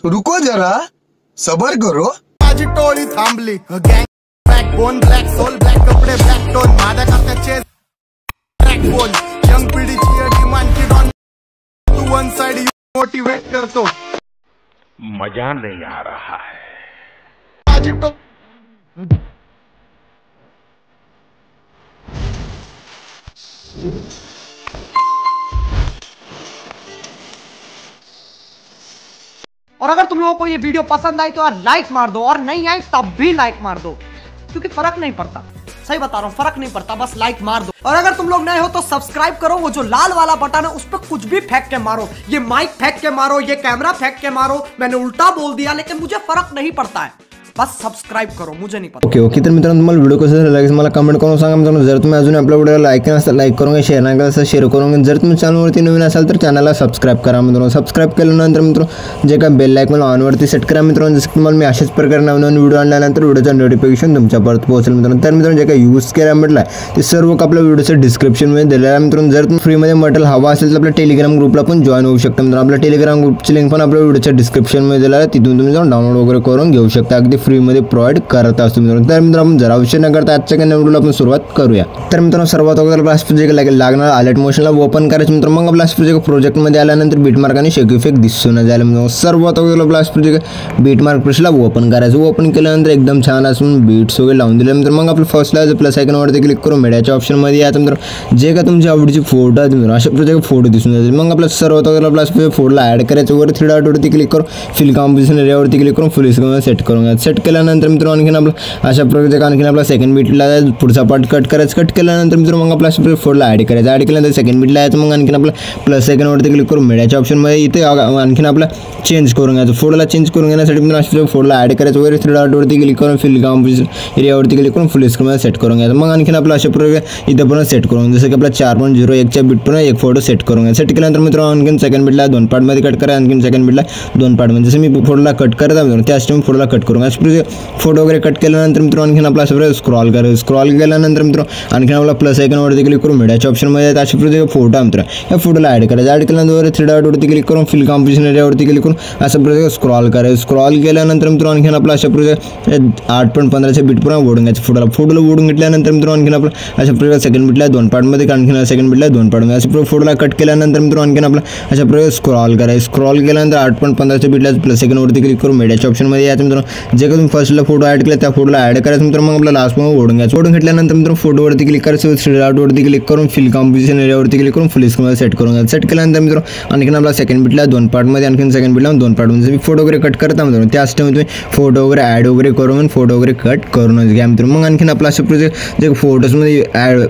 रुको जरा, सबर करो। माझी टोळी थांबली, गँग black bone, black soul, black कपडे, ब्लॅक टोन, माझ्या खात्याचे ब्लॅक बोन, यंग पिढीची डिमांड की डॉन, तू वन साइड मोटिवेट करतो, मजा नहीं आ रहा है। माझी और अगर तुम लोगों को ये वीडियो पसंद आई तो यार लाइक मार दो, और नहीं आई तब भी लाइक मार दो, क्योंकि फर्क नहीं पड़ता। सही बता रहा हूँ, फर्क नहीं पड़ता, बस लाइक मार दो। और अगर तुम लोग नए हो तो सब्सक्राइब करो, वो जो लाल वाला बटन है उस पर कुछ भी फेंक के मारो, ये माइक फेंक के मारो, ये कैमरा फेंक के मारो, मैंने उल्टा बोल दिया लेकिन मुझे फर्क नहीं पड़ता है, बस सबस्क्राइब करो, मुझे नहीं पता। ओके तर मित्रांनो तुम्हाला व्हिडिओ कसा झाला लागेल मला कमेंट करून सांगा मित्रांनो। जर तुम्ही अजून आपल्या व्हिडिओला लाईक केला नसेल लाईक करून शेअर नाही केला असेल शेअर करून, जर तुम्ही चॅनलवरती नवीन असाल तर चॅनलला सबस्क्राइब करा मित्रांनो। सबस्क्राइब केल्यानंतर मित्रांनो जे काय बेल आयकॉन ऑनवरती सेट करा मित्रांनो, जसं तुम्हाला मी अशाच प्रकारे नवीन व्हिडिओ आणल्यानंतर व्हिडिओचा नोटिफिकेशन तुमच्यापर्यंत पोहोचेल मित्रांनो। तर मित्रांनो जे काय यूज केला म्हटलं ते सर्व आपल्या व्हिडिओच्या डिस्क्रिप्शनमध्ये दिलेलं आहे मित्रांनो। जर तुम्ही फ्रीमध्ये मटेरियल हवा असेल तर आपल्या टेलिग्राम ग्रुपला पण जॉईन होऊ शकता मित्रांनो। आपल्या टेलिग्राम ग्रुपची लिंक पण आपल्या व्हिडिओच्या डिस्क्रिप्शनमध्ये दिलेलं आहे, तिथून तुम्ही जाऊन डाउनलोड वगैरे करून घेऊ शकता, अगदी फ्रीमध्ये प्रोव्हाइड करत असतो मित्रांनो। तर मित्रांनो आपण जरा विषय न करता आजच्या व्हिडिओला आपण सुरुवात करूया। तर मित्रांनो सर्वात अगोदर ब्लास्ट प्रोजेक्ट लागणार अलर्ट मोशनला ओपन करायचं मित्रांनो। मग ब्लास्ट प्रोजेक्ट मध्ये आल्यानंतर बीटमार्क आणि शेक इफेक्ट दिसून जायला मित्रांनो। सर्वात अगोदर ब्लास्ट प्रोजेक्ट बीटमार्क प्रेसला ओपन करायचं, ओपन केल्यानंतर एकदम छान असून बीट्स वगैरे लावून दिले मित्रांनो। मग आपलं फर्स्टला प्लस आयकॉनवरती क्लिक करून मीडियाच्या ऑप्शनमध्ये यायचं मित्रांनो। जे का तुमच्या आवडीची फोटो आहेत मित्रांनो अशा प्रोजेक्ट फोटो दिसून जातील। मग आपलं सर्वात अगोदर ब्लास्ट प्रोजेक्ट फोटोला ऍड करायचं, वर 3 डॉटवरती क्लिक करून फिल कॉम्पोजिशन एरियावरती क्लिक करून फुल स्क्रीन सेट करून घ्या। सेट केल्यानंतर मित्रांनो आणखीन आपलं अशा प्रकारचे आणखीन आपला सेकंड बीटला पुढचा पार्ट कट करायचं, कट केल्यानंतर मित्रांनो मग आपला फोटोला ऍड करायचं, ऍड केल्यानंतर सेकंड बीटला यायचं। मग आणखीन आपला प्लस आयकॉनवरती क्लिक करून मीडियाच्या ऑप्शनमध्ये इथे आणखीन आपला चेंज करून घ्यायचं। फोटोला चेंज करून घेण्यासाठी मित्रांनो फोटोला ऍड करायचं, वर 3 डॉटवरती क्लिक करून फिल कॉम्पोजिशन एरियावरती क्लिक करून फुल स्क्रीन सेट करून घ्यायचं। मग आणखीन आपला अशा प्रकारे इथे पण सेट करून जसं की आपला 4.01 च्या बीट पण एक फोटो सेट करून घ्या। सेट केल्यानंतर मित्रांनो आणखीन सेकंड बीटला 2 पार्टमध्ये कट करा, आणखीन सेकंड बीटला 2 पार्टमध्ये, जसं मी फोटोला कट करत आहे त्याच टाइम फोटोला कट करून घ्या। फोटो वगैरे कट केल्यानंतर मित्रांनो आणखीन आपला अशा स्क्रॉल करायचं, स्क्रॉल केल्यानंतर मित्रांनो आणखीन आपला प्लस आयकॉनवरती क्लिक करून मीडियाच्या ऑप्शनमध्ये अशा प्रकारे फोटो मित्रांनो या फोटोला ऍड करायचा। ऍड केल्यानंतर 3 डॉटवरती क्लिक करून फिल कॉम्पोजिशन एरियावरती क्लिक करून अशा प्रकारे स्क्रॉल करायचं। स्क्रॉल केल्यानंतर मित्रांनो आणखीन आपला अशा प्रकारे 8.15 च्या बीट पर्यंत ओढून घ्यायचं फोटोला ओढून घेतल्यानंतर मित्रांनो आणखीन आपला अशा प्रकारे सेकंड बीटला 2 पार्टमध्ये, आणखीन सेकंड बीटला 2 पार्टमध्ये अशा प्रकारे फोटोला कट केल्यानंतर मित्रांनो आणखीन आपला अशा प्रकारे स्क्रॉल करायचं। स्क्रॉल केल्यानंतर 8.15 च्या बीटला प्लस सेकंडवरती क्लिक करून मीडियाच्या ऑप्शनमध्ये यायचं मित्रांनो। जे का तुम्ही फर्स्टला फोटो ऍड केला त्या फोटोला ऍड करायचं मित्रांनो। मग आपला लास्ट मध्ये ओढून घ्यायचं, ओढून घेतल्यानंतर मित्रांनो फोटोवरती क्लिक करायचं, 3 डॉटवरती क्लिक करून फिल कॉम्पोजिशन एरियावरती क्लिक करून फुल स्क्रीन सेट करून घ्यायचं। सेट केल्यानंतर मित्रांनो आणखीन आपला सेकंड बीटला 2 पार्टमध्ये, आणखीन सेकंड बीटला 2 पार्टमध्ये जर फोटो वगैरे कट करता मित्रांनो त्याच टाइम तुम्ही फोटो वगैरे ऍड वगैरे करून फोटो वगैरे कट करूनच घ्या मित्रांनो। मग आणखीन आपला अशा प्रोजेक्ट जे फोटोजमध्ये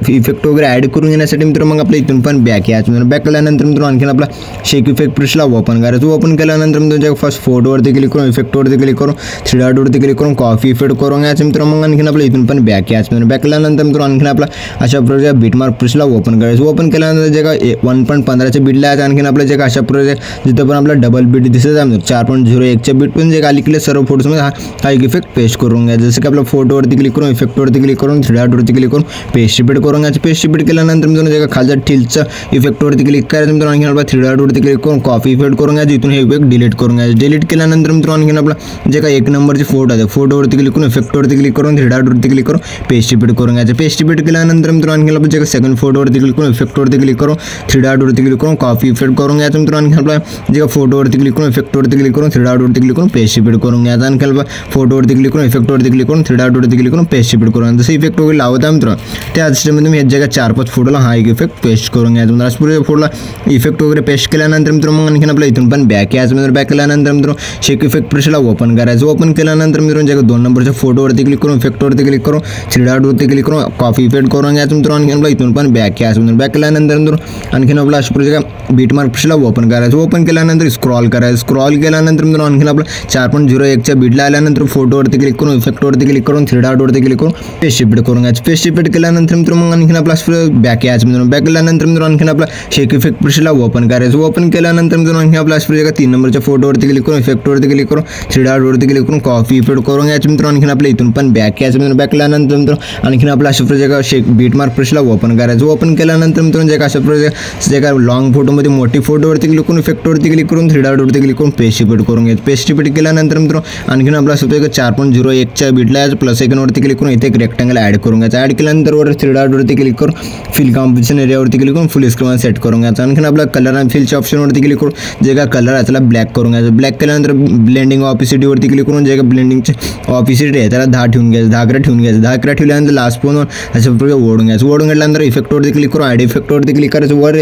इफेक्ट वगैरे ऍड करून घेण्यासाठी मित्रांनो मग आपल्या इथून पण बॅक यायचं मित्रांनो। बॅक केल्यानंतर मित्रांनो आणखीन आपला शेक इफेक्ट प्रेसला ओपन करायचं, ओपन केल्यानंतर मित्रांनो फर्स्ट फोटोवरती क्लिक करून इफेक्टवरती क्लिक करून 3 डॉटवरती क्लिक करून कॉफी इफेक्ट करून घ्यायचं मित्रांनो। मग आणखीन आपल्या इथून पण बॅक यायचं मित्रांनो। बॅक केल्यानंतर मित्रांनो आणखीन आपला अशा प्रकारे बीटमार्क प्रेसला ओपन करायचं, ओपन केल्यानंतर जे का 1.15 च्या बीटला आहे आणखीन आपल्या जे का अशा प्रकारे जिथं पण आपला डबल बीट दिसत आहे 4.01 च्या बीट पण जे खाली केले सर्व फोटोजमध्ये हा एक इफेक्ट पेस्ट करून घ्यायचा। जसं की आपल्या फोटोवरती क्लिक करून इफेक्टवरती क्लिक करून 3 डॉटवरती क्लिक करून पेस्ट रिपीट करून घ्यायचं। पेस्ट रिपीट केल्यानंतर मित्रांनो जे का खालच्या टिल्टचा इफेक्टवरती क्लिक करायचं मित्रांनो। आणखीन आपला 3 डॉटवरती क्लिक करून कॉपी इफेक्ट करून घ्यायचं, इथून हे इफेक्ट डिलीट करून घ्यायचं। डिलीट केल्यानंतर मित्रांनो आणखीन आपला जे का 1 नंबरचे फोटो आहे फोटोवरती क्लिक करून इफेक्टवरती क्लिक करून 3 डॉटवरती क्लिक करून पेस्ट रिपीट करून घ्यायचं। पेस्ट रिपीट केल्यानंतर मित्रांनो आणखीन आपलं जे सेकंड फोटोवरती क्लिक करून इफेक्टवरती क्लिक करून 3 डॉटवरती क्लिक करून कॉपी इफेक्ट करून घ्यायचं मित्रांनो। आणखीन आपला जे का फोटोवरती क्लिक करून इफेक्टवरती क्लिक करून 3 डॉटवरती क्लिक करून पेस्ट रिपीट करून घ्यायचं। आणखीन आपला फोटोवरती क्लिक करून इफेक्टवरती क्लिक करून 3 डॉटवरती क्लिक करून पेस्ट रिपीट करून घ्यायचं। जसं इफेक्ट वगैरे लावत आहे मित्रांनो त्याच टाइम तुम्ही या जगा 4-5 फोटोला हा एक इफेक्ट पेस्ट करून घ्यायचा मित्रांनो। अशा पुढे फोटोला इफेक्ट वगैरे पेस्ट केल्यानंतर मित्रांनो मग आणखीन आपल्या इथून पण बॅक यायचं मित्रांनो। बॅक केल्यानंतर मित्रांनो शेक इफेक्ट प्रेसला ओपन करायचं, ओपन केल्यानंतर मित्रांनो जे 2 नंबरच्या फोटोवरती क्लिक करून इफेक्टवरती क्लिक करून 3 डॉटवरती क्लिक करून कॉपी इफेक्ट करून घ्यायचं मित्रांनो। आणखीन आपल्या इथून पण बॅक यायचं मित्रांनो। बॅक केल्यानंतर मित्रांनो आणखीन आपला अशा प्रकारे बीटमार्क प्रेसला ओपन करायचं, ओपन केल्यानंतर स्क्रॉल करायचं, स्क्रॉल केल्यानंतर मित्रांनो आणखीन आपला 4.01 च्या बीटला आल्यानंतर फोटोवरती क्लिक करून इफेक्टवरती क्लिक करून 3 डॉटवरती क्लिक करून पेस्ट रिपीट करून घ्यायचं। पेस्ट रिपीट केल्यानंतर मित्रांनो मग आणखीन आपला बॅक यायचं मित्रांनो। बॅक केल्यानंतर मित्रांनो आणखीन आपला शेक इफेक्ट प्रेसला ओपन करायचं, ओपन केल्यानंतर मित्रांनो आणखीन आपला 3 नंबरच्या फोटोवरती क्लिक करून इफेक्टवरती क्लिक करून 3 डॉटवरती क्लिक करून कॉपी कॉफी इफेक्ट करून घ्यायचं मित्रांनो. आणखीन आपल्या इथून पण बॅक यायचं मित्रांनो. बॅक केल्यानंतर मित्रांनो आणखीन आपल्या अशा प्रकारे बीट मार्क प्रेसला ओपन करायचं. ओपन केल्यानंतर मित्रांनो जे अशा प्रकारे जे काय लॉंग फोटोमध्ये मोठी फोटोवरती क्लिक करून इफेक्टवरती क्लिक करून 3 डॉटवरती क्लिक करून पेस्ट इफेक्ट करून घ्यायचं. पेस्ट इफेक्ट केल्यानंतर मित्रांनो आणखीन आपला असं 4.01च्या बीटला यायचं. प्लस आयकॉनवरती क्लिक करून इथे एक रेक्टँगल ॲड करून घ्यायचं. ॲड केल्यानंतर वर 3 डॉटवरती क्लिक करून फिल कॉम्पोजिशन एरियावरती क्लिक करून फुल स्क्रीन सेट करून घ्यायचं. आणखीन आपला कलर आणि फिलच्या ऑप्शनवरती क्लिक करून जे काय कलर आहे त्याला ब्लॅक करून घ्यायचं. ब्लॅक केल्यानंतर ब्लेंडिंग ऑपिसिटीवरती क्लिक करून जे काय ब्लेंडिंगचे ऑपिसिटी आहे त्याला 10 ठेवून घ्यायचं. 10 अकरा ठेवून घ्यायचं. 10 अकरा ठेवल्यानंतर लास्ट फोनवर अशा प्रकारे ओढून घ्यायचं. ओढून घेतल्यानंतर इफेक्टवरती क्लिक करून ॲड इफेक्टवरती क्लिक करायचं. वर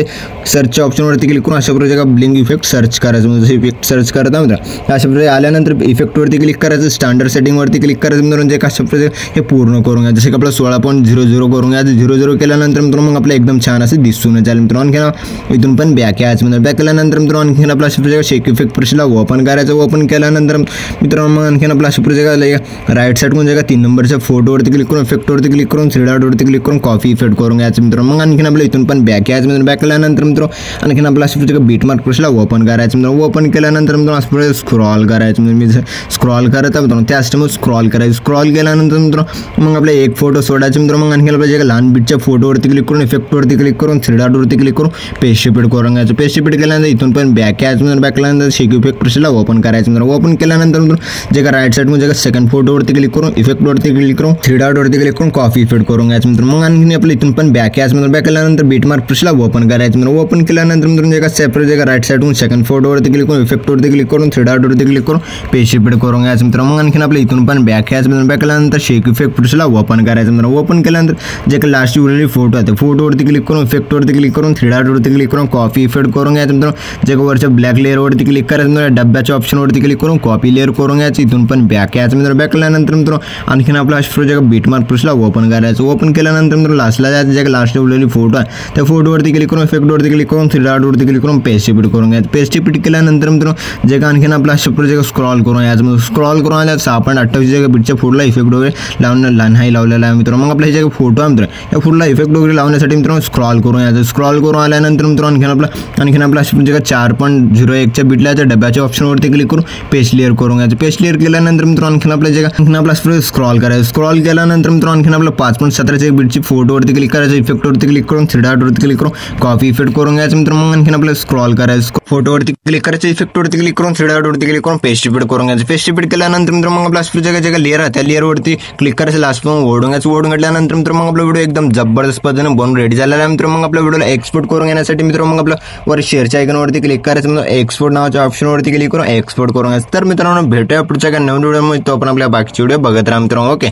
सर्चच्या ऑप्शनवरती क्लिक करून अशा प्रकारे ब्लिंक इफेक्ट सर्च करायचं. म्हणजे इफेक्ट सर्च करता मित्र अशा प्रकारे आल्यानंतर इफेक्टवरती क्लिक करायचं. स्टँडर्ड सेटिंगवरती क्लिक करायचं मित्रांनो. जे अशा प्रकारे हे पूर्ण करून घ्यायचं. जसे की आपलं 16.00 करून घ्यायचं. 00 केल्यानंतर मित्रांनो मग आपलं एकदम छान असं दिसून जाईल मित्रांनो. आणखी इथून पण बॅक यायचं मित्रांनो. बॅक केल्यानंतर मित्रांनो आणखीन आपला अशा प्रकारे शेक इफेक्ट प्रेसला ओपन करायचं. ओपन केल्यानंतर मित्रांनो मग आणखीन आपला अशा प्रकारे राईट साईडकडून जे 3 नंबरच्या फोटोवरती क्लिक करून इफेक्टवरती क्लिक करून 3 डॉटवरती क्लिक करून कॉफी इफेक्ट करून घ्यायचं मित्रांनो. मग आणखीन आपल्या इथून पण बॅक यायचं मित्रांनो. बॅक केल्यानंतर मित्रांनो आणखीन आपला अशा प्रकारे बीट मार्क प्रेसला ओपन करायचं मित्रांनो. ओपन केल्यानंतर मित्रांनो असं प्रकारे स्क्रॉल करायचं. म्हणजे मी स्क्रॉल करत आहे मित्रांनो त्याच टाइम स्क्रॉल करायचं. स्क्रॉल केल्यानंतर मित्रांनो मग आपला एक फोटो सोडायचा मित्रांनो. मग आणखीन आपल्या जे लहान बीटच्या फोटोवरती क्लिक करून इफेक्टवरती क्लिक करून 3 डॉटवरती क्लिक करून पेस्ट इफेक्ट करून घ्यायचं. पेस्ट इफेक्ट केल्यानंतर इथून पण बॅक यायचं मित्रांनो. बॅक केल्यानंतर शेक इफेक्ट प्रेसला ओपन करायचं मित्रांनो. ओपन केल्यानंतर मित्रांनो जे का राईट साईड म्हणजे सेकंड फोटोवरती क्लिक करून इफेक्टवरती क्लिक करून 3 डॉटवरती क्लिक करून कॉफी इफेक्ट करून घ्यायचं मित्रांनो. मग आणखीन आपल्या इथून पण बॅक यायचं मित्रांनो. बॅक केल्यानंतर बीट मार्क प्रेसला ओपन करायचं मित्रांनो. ओपन केल्यानंतर मित्रांनो जे का सेपरेट जे का राईट साईडहून सेकंड फोटोवरती क्लिक करून इफेक्टवरती क्लिक करून 3 डॉटवरती क्लिक करून पेस्ट इफेक्ट करून घ्यायचं मित्रांनो. मग आणखीन आपल्या इथून पण बॅक यायचं मित्रांनो. बॅक केल्यानंतर शेक इफेक्ट प्रेसला ओपन करायचं मित्रांनो. ओपन केल्यानंतर जे का लास्ट उरलेली फोटो आहे फोटोवरती क्लिक करून इफेक्टवरती क्लिक करून 3 डॉटवरती क्लिक करून कॉफी इफेक्ट करून घ्यायचं मित्रांनो. जे का वरच्या ब्लॅक लेअरवरती क्लिक करायचं मित्रांनो. डब्याच्या ऑप्शनवरती क्लिक करून कॉपी लेअर करून घ्यायचं. इथून पण बॅक यायचं मित्रांनो. बॅक केल्यानंतर मित्रांनो आणखीन आपला अशा जे बीट मार्क प्रेसला ओपन करायचं. ओपन केल्यानंतर मित्रांनो लास्टला जायचं जे लास्ट उरलेली फोटो आहे त्या फोटोवरती क्लिक करून इफेक्टवरती क्लिक करून 3 डॉटवरती क्लिक करून पेस्ट इफेक्ट करून घ्यायचं. पेस्ट इफेक्ट केल्यानंतर मित्रांनो जे का आणखीन आपला अशा जे स्क्रॉल करून यायचं. स्क्रॉल करून आल्या 6.28 जे बीटच्या फोटोला इफेक्ट वगैरे लावून नाही लावलेला आहे मित्रांनो. मग आपल्या जे फोटो आहे मित्रांनो या फोटोला इफेक्ट वगैरे लावण्यासाठी मित्रांनो स्क्रॉल करून यायचं. स्क्रॉल करून आल्यानंतर मित्रांनो आणखीन आपला जे का 4.01च्या बीटला डब्याच्या ऑप्शनवरती क्लिक करून पेस्ट लेअर करून घ्यायचं. पेस्ट लेअर केल्यानंतर मित्रांनो आणखीन आपल्या जे आणखीन आपला स्क्रॉल करायचं. स्क्रॉल केल्यानंतर मित्रांनो आणखीन आपलं 5.17च्या बीटची फोटोवरती क्लिक करायचं. इफेक्टवरती क्लिक करून 3 डॉटवरती क्लिक करून कॉफी इफेक्ट करून घ्यायचं मित्रांनो. मग आणखीन आपलं स्क्रॉल करायचं. फोटोवरती क्लिक करायचं. इफेक्टवरती क्लिक करून 3 डॉटवरती क्लिक करून पेस्ट इफेक्ट करून घ्यायचं. पेस्ट इफेक्ट केल्यानंतर मित्रांनो मग आपला जे लेअर आहे त्या लेअरवरती क्लिक करायचं. लास्ट पण ओढून घ्यायचं. ओढून घेतल्यानंतर मित्रांनो मग आपला व्हिडिओ एकदम जबरदस्त पद्धतीने बनून रेडी झालेला आहे मित्रांनो. मग आपल्या व्हिडिओला एक्सपोर्ट करून घेण्यासाठी मित्रांनो मग आपलं वर शेअरच्या आयकॉनवरती क्लिक करायचं. मग एक्सपोर्ट नावाच्या ऑप्शनवरती क्लिक करून एक्सपोर्ट करून घ्यायचं. तर मित्रांनो भेटूया पुढच्या काही नवीन व्हिडिओमध्ये. तो आपण आपल्या बाकीचे व्हिडिओ बघत राहा मित्रांनो. ओके.